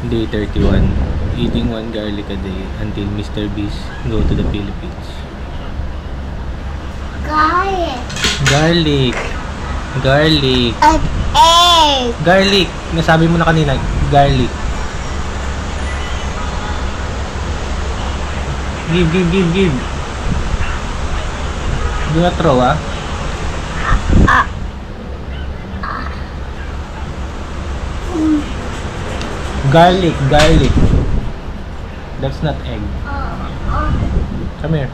Day 31. Eating one garlic a day until Mr. Beast go to the Philippines. Garlic. Garlic. Garlic. An egg. Garlic. Nasabi mo na kanina, garlic. Give. Do not throw, ah. Garlic. That's not egg. Come here.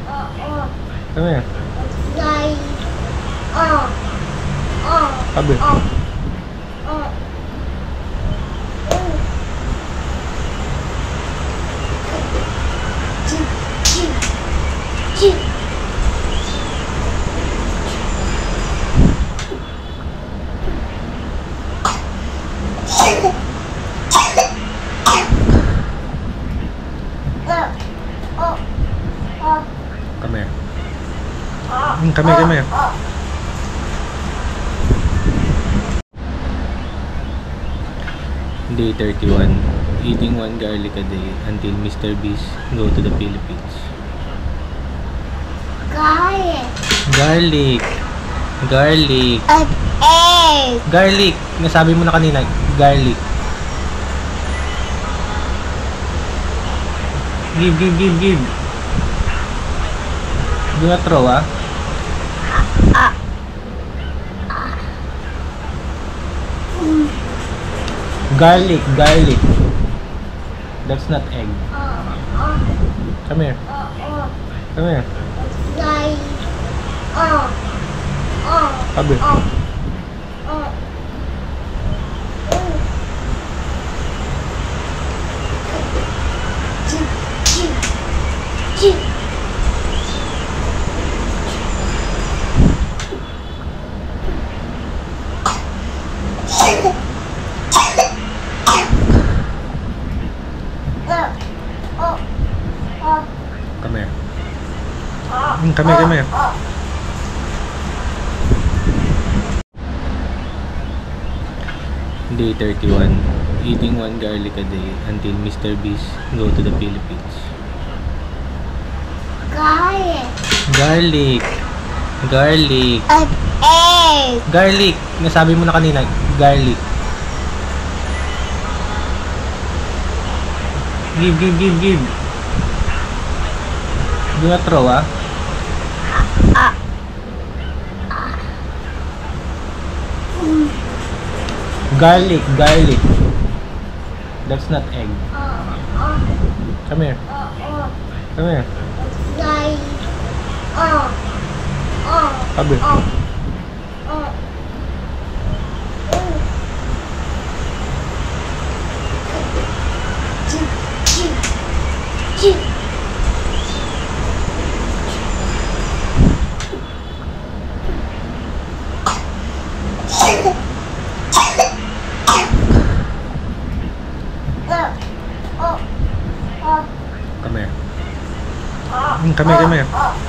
Come here. Sabi. Come here. Come here. Day 31. Eating one garlic a day until Mr. Beast go to the Philippines. Garlic. Garlic. An egg. Garlic. Nasabi mo na kanina, garlic. Give. Do not throw, ah. Garlic. That's not egg. Come here. Come here. Sabi. Come here. Come here. Day 31. Eating one garlic a day until Mr. Beast go to the Philippines. Garlic. An egg. Garlic. Nasabi mo na kanina, garlic. Give. Do not throw, ah. Garlic. That's not egg. Come here. Come here. Sabi. Come here. Come here.